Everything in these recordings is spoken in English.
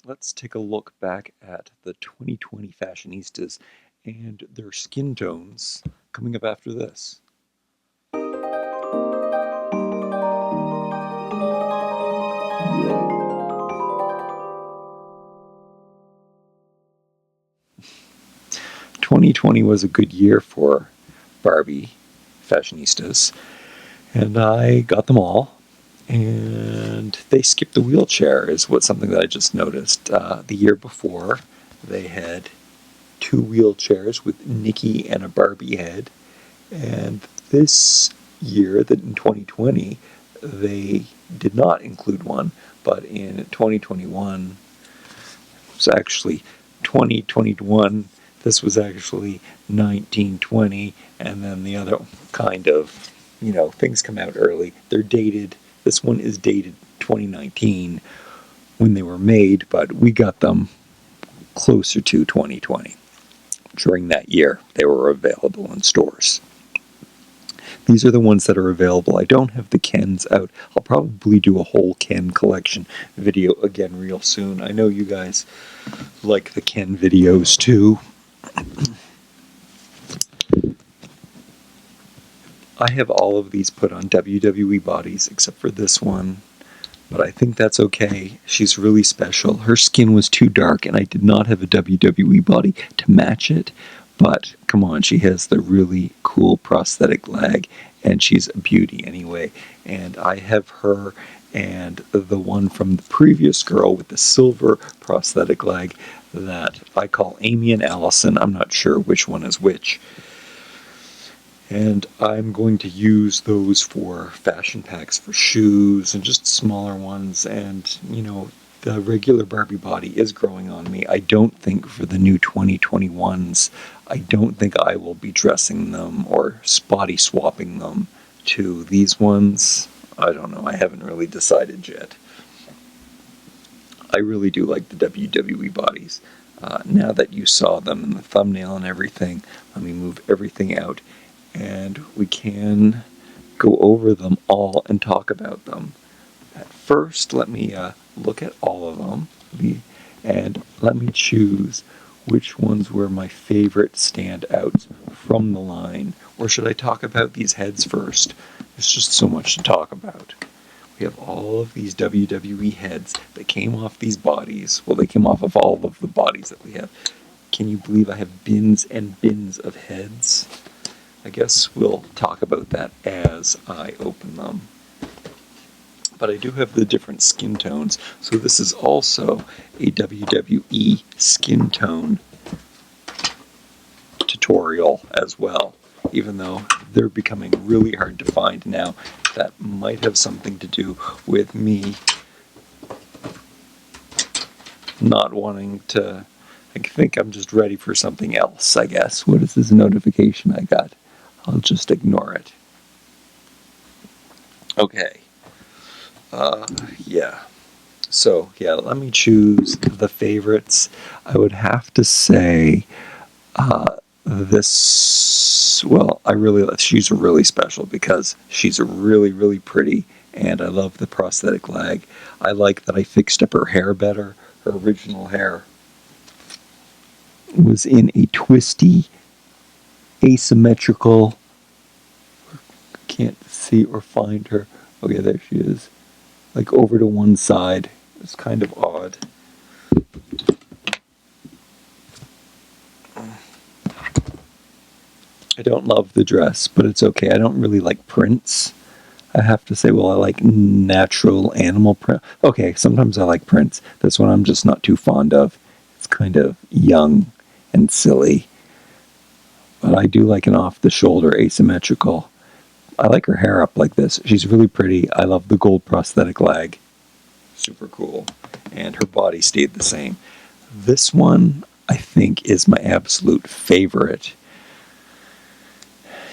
let's take a look back at the 2020 Fashionistas and their skin tones coming up after this. 2020 was a good year for Barbie Fashionistas, and I got them all. And they skipped the wheelchair, is what something that I just noticed. The year before, they had two wheelchairs with Nikki and a Barbie head, and this year, that in 2020, they did not include one, but in 2021, it was actually 2021. This was actually 1920, and then the other kind of, things come out early. They're dated. This one is dated 2019 when they were made, but we got them closer to 2020. During that year, they were available in stores. These are the ones that are available. I don't have the Kens out. I'll probably do a whole Ken collection video again real soon. I know you guys like the Ken videos too. I have all of these put on WWE bodies except for this one, but I think that's okay. She's really special. Her skin was too dark, and I did not have a WWE body to match it. But come on, she has the really cool prosthetic leg, and she's a beauty anyway. And I have her and the one from the previous girl with the silver prosthetic leg that I call Amy and Allison. I'm not sure which one is which. And I'm going to use those for fashion packs for shoes and just smaller ones. And, the regular Barbie body is growing on me. I don't think for the new 2021s, I don't think I will be dressing them or body swapping them to these ones. I don't know. I haven't really decided yet. I really do like the WWE bodies. Now that you saw them in the thumbnail and everything, let me move everything out and we can go over them all and talk about them. At first, let me look at all of them and let me choose which ones were my favorite standouts from the line. Or should I talk about these heads first? There's just so much to talk about. We have all of these WWE heads that came off these bodies. Well, they came off of all of the bodies that we have. Can you believe I have bins and bins of heads? I guess we'll talk about that as I open them. But I do have the different skin tones. So this is also a WWE skin tone tutorial as well. Even though they're becoming really hard to find now, that might have something to do with me not wanting to. I think I'm just ready for something else, I guess. What is this notification I got? I'll just ignore it. Okay. Yeah. So, let me choose the favorites. I would have to say this, she's really special because she's really, really pretty, and I love the prosthetic leg. I like that I fixed up her hair better. Her original hair was in a twisty, asymmetrical, can't see or find her. Okay, there she is. Like over to one side. It's kind of odd. I don't love the dress, but it's okay. I don't really like prints. I have to say, I like natural animal print. Okay, sometimes I like prints. This one I'm just not too fond of. It's kind of young and silly. But I do like an off-the-shoulder asymmetrical. I like her hair up like this. She's really pretty. I love the gold prosthetic leg. Super cool. And her body stayed the same. This one, I think, is my absolute favorite.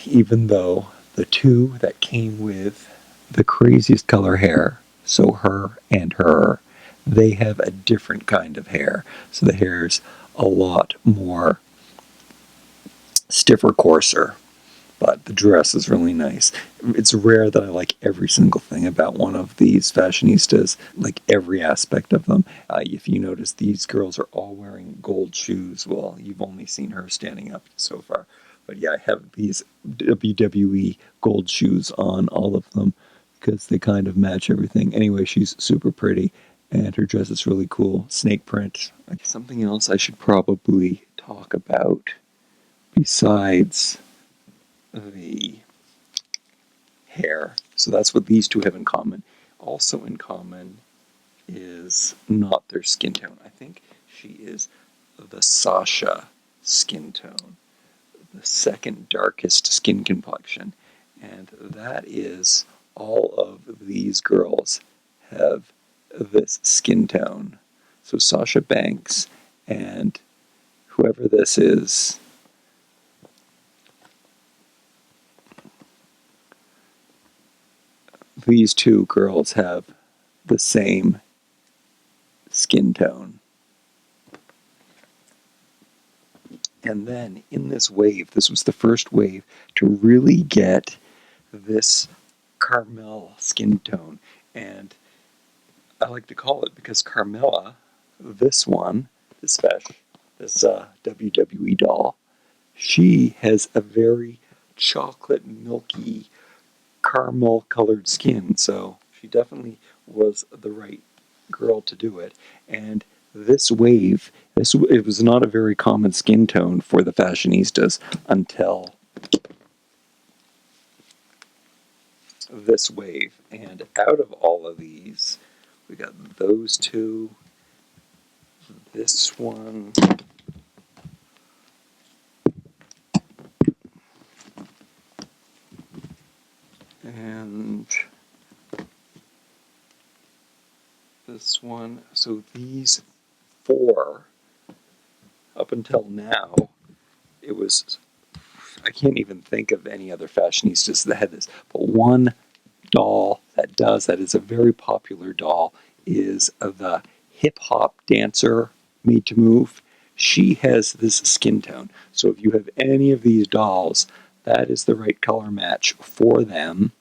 Even though the two that came with the craziest color hair, so her and her, they have a different kind of hair. So the hair's a lot more stiffer, coarser. but the dress is really nice. It's rare that I like every single thing about one of these fashionistas, like every aspect of them. If you notice, these girls are all wearing gold shoes. Well, you've only seen her standing up so far. But yeah, I have these WWE gold shoes on all of them because they kind of match everything. Anyway, she's super pretty and her dress is really cool. Snake print. Something else I should probably talk about besides the hair. So that's what these two have in common. Also in common is not their skin tone. I think she is the Sasha skin tone, the second darkest skin complexion. And that is all of these girls have this skin tone. So Sasha Banks and whoever this is, these two girls have the same skin tone. And then in this wave, this was the first wave to really get this caramel skin tone. And I like to call it because Carmella, this one, this WWE doll, she has a very chocolate, milky, caramel colored skin. So she definitely was the right girl to do it. And this wave, it was not a very common skin tone for the fashionistas until this wave. And out of all of these, we got those two, this one, and this one. So these four, up until now, it was, I can't even think of any other fashionistas that had this, but one doll that is a very popular doll is the hip hop dancer Made to Move. She has this skin tone. So if you have any of these dolls, that is the right color match for them.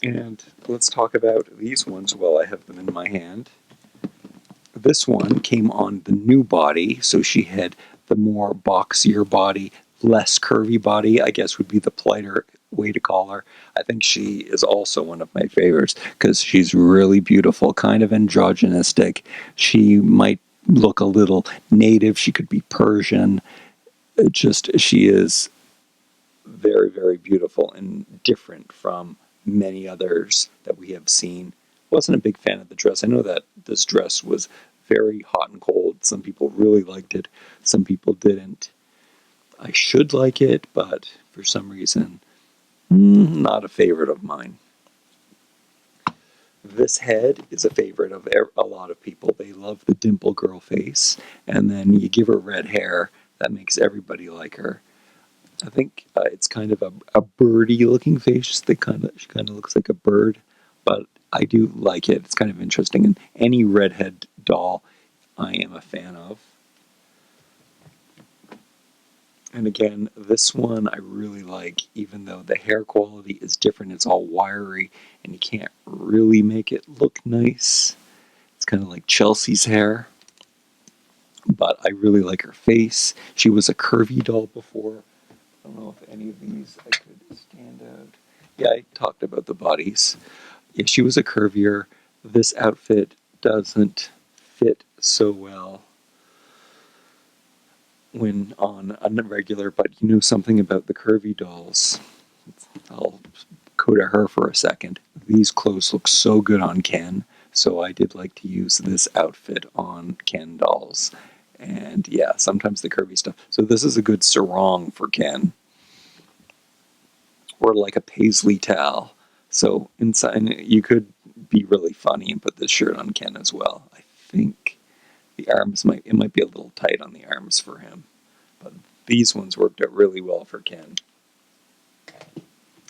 And let's talk about these ones while I have them in my hand. This one came on the new body, so she had the more boxier body, less curvy body, I guess would be the politer way to call her. I think she is also one of my favorites because she's really beautiful, kind of androgynistic. She might look a little native, she could be Persian. She is very, very beautiful and different from many others that we have seen. Wasn't a big fan of the dress. I know that this dress was very hot and cold. Some people really liked it, some people didn't. I should like it, but for some reason, not a favorite of mine. This head is a favorite of a lot of people. They love the dimple girl face, and then you give her red hair, that makes everybody like her. I think it's kind of a birdy looking face. She kind of looks like a bird, but I do like it. It's kind of interesting. And any redhead doll, I am a fan of. And again, this one I really like, even though the hair quality is different. It's all wiry, and you can't really make it look nice. It's kind of like Chelsea's hair, but I really like her face. She was a curvy doll before. I don't know if any of these I could stand out. Yeah, I talked about the bodies. Yeah, she was a curvier. This outfit doesn't fit so well when on a regular, but you know something about the curvy dolls. I'll go to her for a second. These clothes look so good on Ken, so I did like to use this outfit on Ken dolls. And yeah, sometimes the curvy stuff. So this is a good sarong for Ken, or like a paisley towel. So inside, you could be really funny and put this shirt on Ken as well. I think the arms might be a little tight on the arms for him, but these ones worked out really well for Ken. It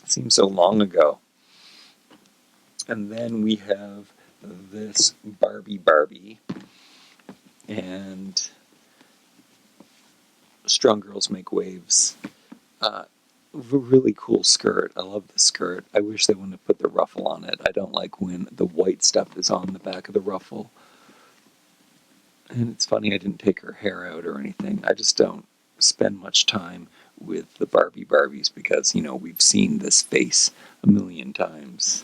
seems so long ago. And then we have this Barbie, and Strong Girls Make Waves. Uh, Really cool skirt. I love the skirt. I wish they wouldn't have put the ruffle on it. I don't like when the white stuff is on the back of the ruffle. And it's funny, I didn't take her hair out or anything. I just don't spend much time with the Barbies because, we've seen this face a million times.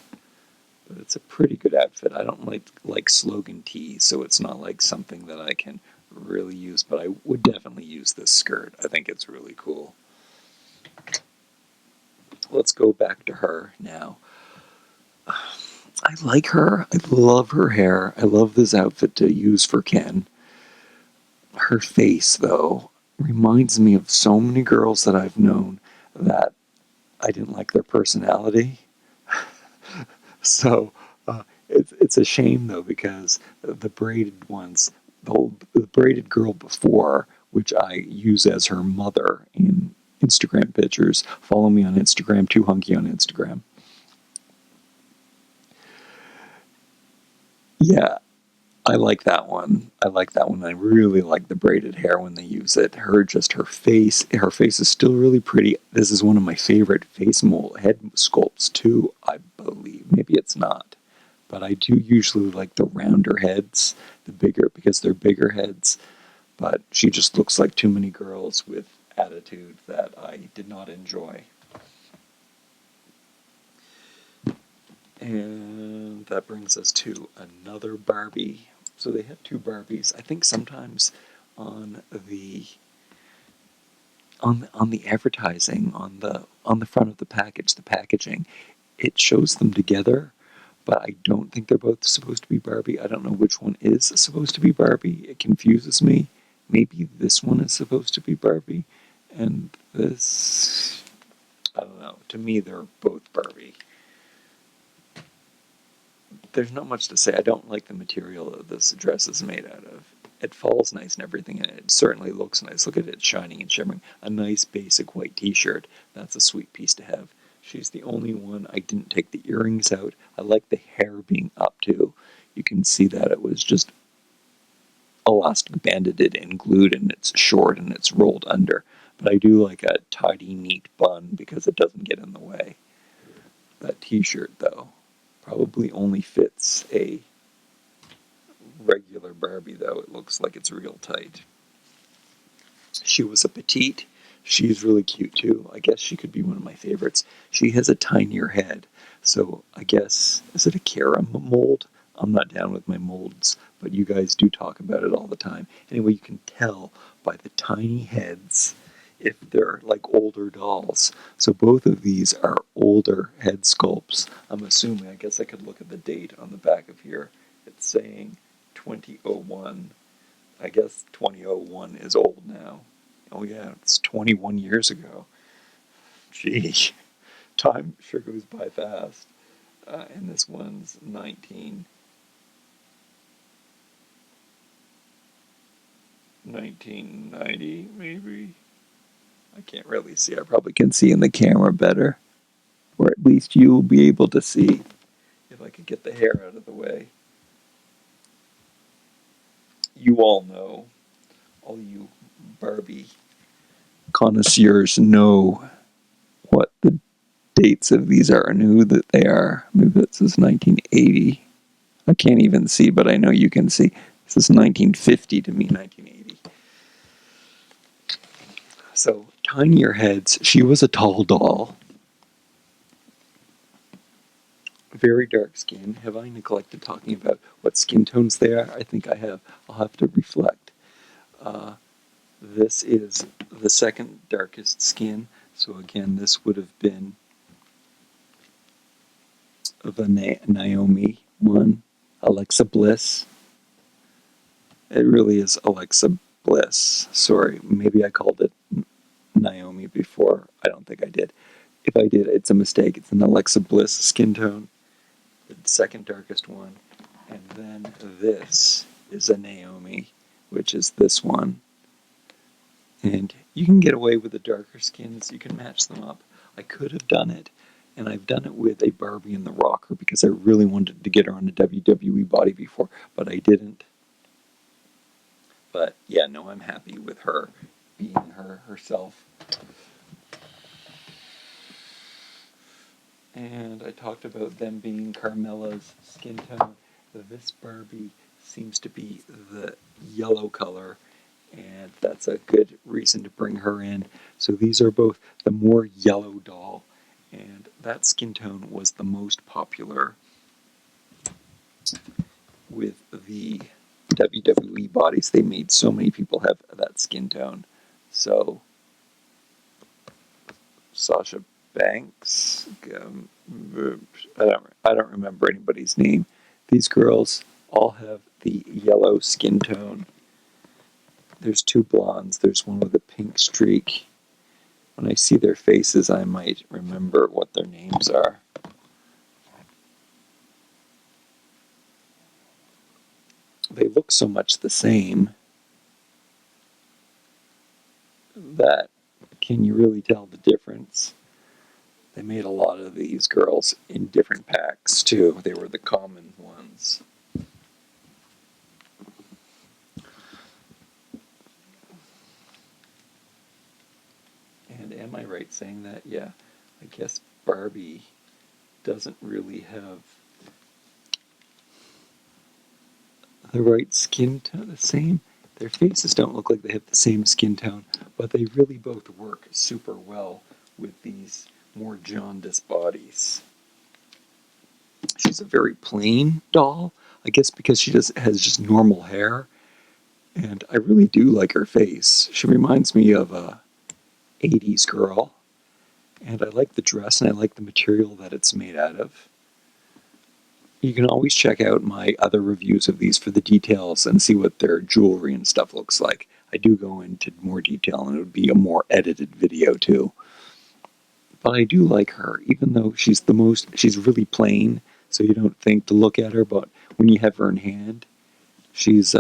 But it's a pretty good outfit. I don't like slogan tees, so it's not like something that I can really use, but I would definitely use this skirt. I think it's really cool. Let's go back to her now. I like her. I love her hair. I love this outfit to use for Ken. Her face, though, reminds me of so many girls that I've known that I didn't like their personality. So it's a shame, though, because the braided ones, the braided girl before, which I use as her mother in Instagram pictures. Follow me on Instagram, toohunky on Instagram. Yeah, I like that one. I like that one. I really like the braided hair when they use it. Her face. Her face is still really pretty. This is one of my favorite face mold head sculpts too. I believe maybe it's not, but I do usually like the rounder heads, the bigger because they're bigger heads. But she just looks like too many girls with attitude that I did not enjoy. And that brings us to another Barbie. So they have two Barbies. I think sometimes on the on the advertising on the front of the package, the packaging, it shows them together, but I don't think they're both supposed to be Barbie. I don't know which one is supposed to be Barbie. It confuses me. Maybe this one is supposed to be Barbie, and this, I don't know. To me, they're both Barbie. There's not much to say. I don't like the material that this dress is made out of. It falls nice and everything, and it certainly looks nice. Look at it, shining and shimmering. A nice basic white t-shirt. That's a sweet piece to have. She's the only one. I didn't take the earrings out. I like the hair being up too. You can see that it was just elastic banded and glued, and it's short and it's rolled under. But I do like a tidy, neat bun because it doesn't get in the way. That t-shirt, though, probably only fits a regular Barbie, though. It looks like it's real tight. She was a petite. She's really cute, too. I guess she could be one of my favorites. She has a tinier head, so I guess, is it a Kara mold? I'm not down with my molds, but you guys do talk about it all the time. Anyway, you can tell by the tiny heads if they're like older dolls. So both of these are older head sculpts. I'm assuming, I guess I could look at the date on the back of here. It's saying 2001. I guess 2001 is old now. Oh yeah, it's 21 years ago. Gee, time sure goes by fast. And this one's 1990 maybe. I can't really see. I probably can see in the camera better. Or at least you'll be able to see if I could get the hair out of the way. You all know, all you Barbie connoisseurs know what the dates of these are and who that they are. Maybe this is 1980. I can't even see, but I know you can see. This is 1950 to me, 1980. So, tinier heads. She was a tall doll. Very dark skin. Have I neglected talking about what skin tones they are? I think I have. I'll have to reflect. Uh, this is the second darkest skin. So again, this would have been the Naomi one. Alexa Bliss. It really is Alexa Bliss. Sorry, maybe I called it Naomi before. I don't think I did. If I did, it's a mistake. It's an Alexa Bliss skin tone. The second darkest one. And then this is a Naomi, which is this one. And you can get away with the darker skins. You can match them up. I could have done it, and I've done it with a Barbie in the rocker because I really wanted to get her on a WWE body before, but I didn't. But yeah, no, I'm happy with her being herself. And I talked about them being Carmela's skin tone. This Barbie seems to be the yellow color, and that's a good reason to bring her in. So these are both the more yellow doll, and that skin tone was the most popular with the WWE bodies. They made so many people have that skin tone. So Sasha Banks, I don't remember anybody's name. These girls all have the yellow skin tone. There's two blondes. There's one with a pink streak. When I see their faces, I might remember what their names are. They look so much the same that can you really tell the difference? They made a lot of these girls in different packs too. They were the common ones. And am I right saying that? Yeah. I guess Barbie doesn't really have the right skin tone, the same. Their faces don't look like they have the same skin tone, but they really both work super well with these more jaundiced bodies. She's a very plain doll, I guess because she just has just normal hair, and I really do like her face. She reminds me of a 80s girl, and I like the dress and I like the material that it's made out of. You can always check out my other reviews of these for the details and see what their jewelry and stuff looks like. I do go into more detail, and it would be a more edited video too. But I do like her, even though she's really plain, so you don't think to look at her, but when you have her in hand, she's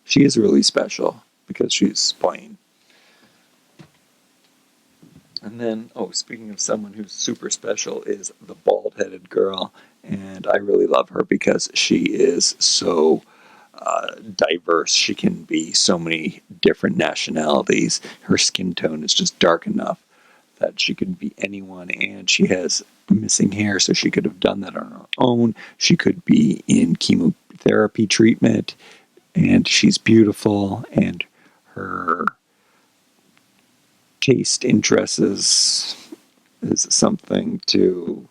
she is really special because she's plain. And then, oh, speaking of someone who's super special, is the bald-headed girl, and I really love her because she is so diverse. She can be so many different nationalities. Her skin tone is just dark enough that she can be anyone, and she has missing hair, so she could have done that on her own. She could be in chemotherapy treatment, and she's beautiful, and her taste in dresses is something to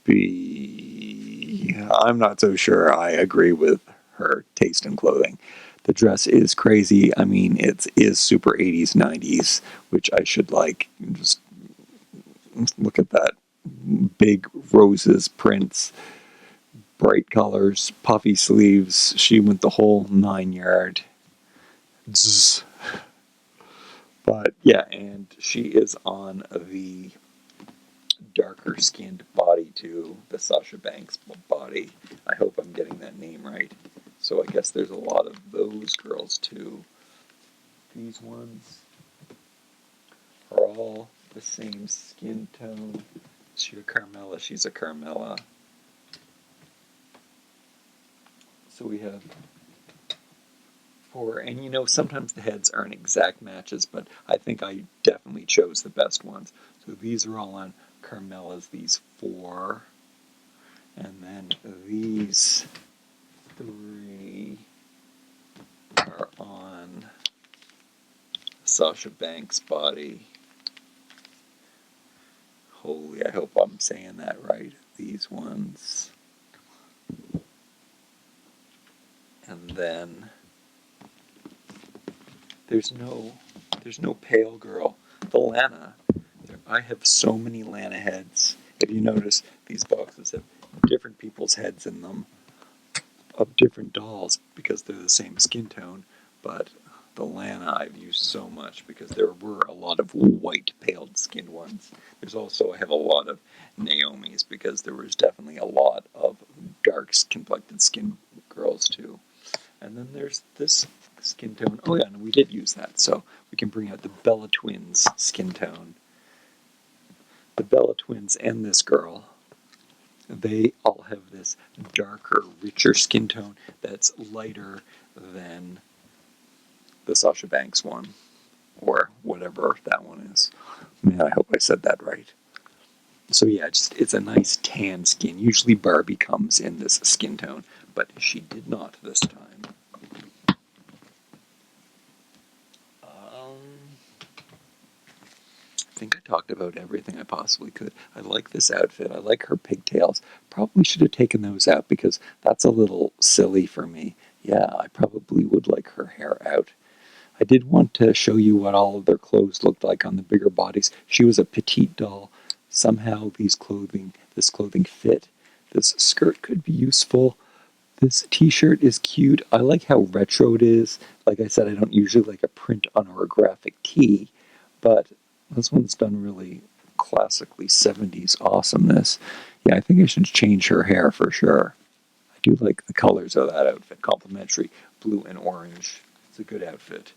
be. I'm not so sure I agree with her taste in clothing. The dress is crazy. I mean, it is super 80s, 90s, which I should like. Just look at that. Big roses, prints, bright colors, puffy sleeves. She went the whole 9 yard. Zzz. But yeah, and she is on the darker skinned body too, the Sasha Banks body. I hope I'm getting that name right. So I guess there's a lot of those girls too. These ones are all the same skin tone. She's a Carmela. She's a Carmela. So we have four, and sometimes the heads aren't exact matches, but I think I definitely chose the best ones. So these are all on Carmela's, these four. And then these three are on Sasha Banks' body. Holy, I hope I'm saying that right. These ones. And then there's no pale girl. The Lana. I have so many Lana heads. If you notice, these boxes have different people's heads in them of different dolls because they're the same skin tone. But the Lana I've used so much because there were a lot of white paled skinned ones. I have a lot of Naomi's because there was definitely a lot of dark complected skin girls too. And then there's this skin tone. Oh yeah, and we did use that. So we can bring out the Bella Twins skin tone. The Bella Twins and this girl, they all have this darker, richer skin tone that's lighter than the Sasha Banks one, or whatever that one is. Man, I hope I said that right. So yeah, it's a nice tan skin. Usually Barbie comes in this skin tone, but she did not this time. I think I talked about everything I possibly could. I like this outfit. I like her pigtails. Probably should have taken those out because that's a little silly for me. Yeah, I probably would like her hair out. I did want to show you what all of their clothes looked like on the bigger bodies. She was a petite doll. Somehow this clothing fit. This skirt could be useful. This t-shirt is cute. I like how retro it is. Like I said, I don't usually like a print on or a graphic tee, but this one's done really classically 70s awesomeness. Yeah, I think I should change her hair for sure. I do like the colors of that outfit. Complementary, blue and orange. It's a good outfit.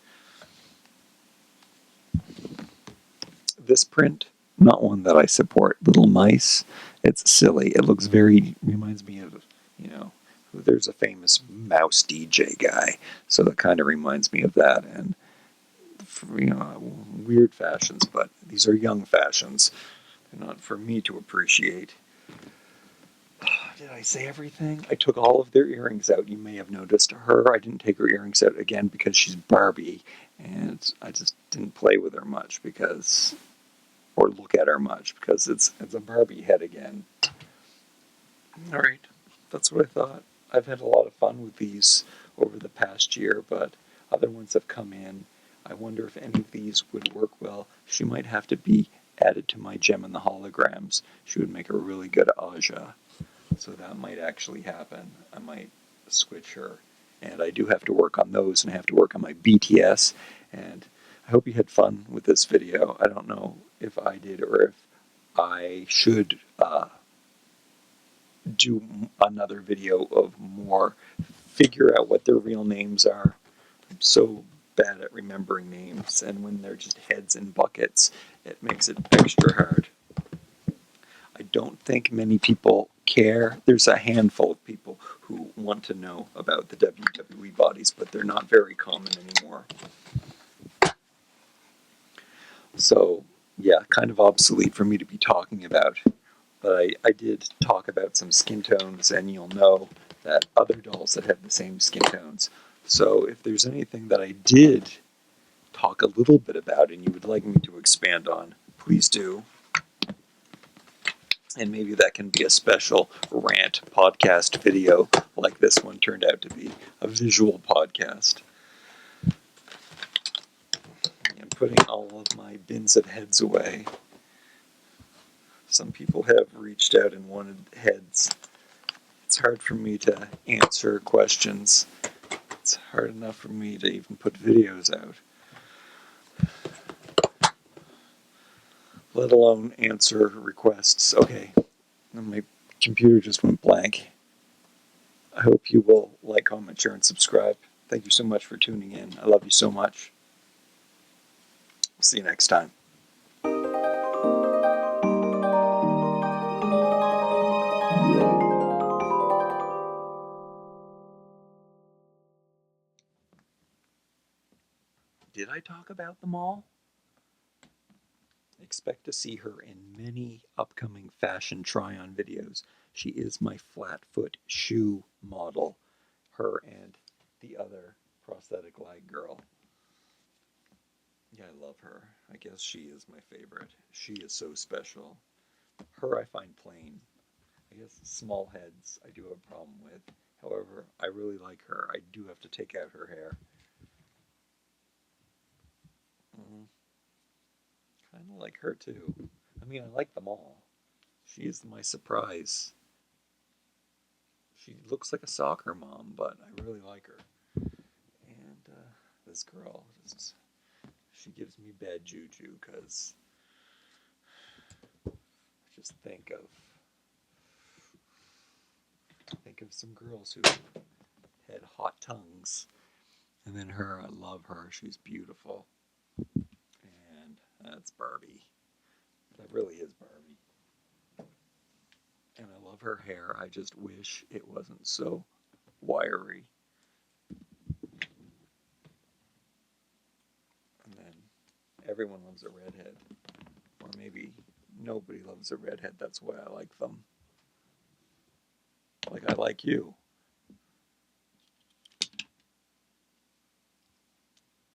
This print, not one that I support. Little mice. It's silly. It looks reminds me of, you know, there's a famous mouse DJ guy. So that kind of reminds me of that. And, weird fashions, but these are young fashions. They're not for me to appreciate. Did I say everything? I took all of their earrings out. You may have noticed her. I didn't take her earrings out again because she's Barbie, and I just didn't play with her much or look at her much because it's a Barbie head again. All right, that's what I thought. I've had a lot of fun with these over the past year, but other ones have come in. I wonder if any of these would work well. She might have to be added to my Gem and the Holograms. She would make a really good Aja. So that might actually happen. I might switch her. And I do have to work on those, and I have to work on my BTS. And I hope you had fun with this video. I don't know if I did or if I should do another video of more, figure out what their real names are. I'm so bad at remembering names, and when they're just heads in buckets, it makes it extra hard. I don't think many people care. There's a handful of people who want to know about the WWE bodies, but they're not very common anymore. So, yeah, kind of obsolete for me to be talking about. But I did talk about some skin tones, and you'll know that other dolls that have the same skin tones. So, if there's anything that I did talk a little bit about and you would like me to expand on, please do. And maybe that can be a special rant podcast video like this one turned out to be, a visual podcast. I'm putting all of my bins of heads away. Some people have reached out and wanted heads. It's hard for me to answer questions. It's hard enough for me to even put videos out, let alone answer requests. Okay, my computer just went blank. I hope you will like, comment, share, and subscribe. Thank you so much for tuning in. I love you so much. See you next time. Did I talk about them all? Expect to see her in many upcoming fashion try-on videos. She is my flat foot shoe model. Her and the other prosthetic leg girl. Yeah, I love her. I guess she is my favorite. She is so special. Her I find plain. I guess small heads I do have a problem with. However, I really like her. I do have to take out her hair. Kind of like her too. I mean, I like them all. She is my surprise. She looks like a soccer mom, but I really like her. And this girl, she gives me bad juju because I just think of some girls who had hot tongues. And then her, I love her. She's beautiful. And that's Barbie. That really is Barbie. And I love her hair. I just wish it wasn't so wiry. And then everyone loves a redhead. Or maybe nobody loves a redhead. That's why I like them. Like I like you.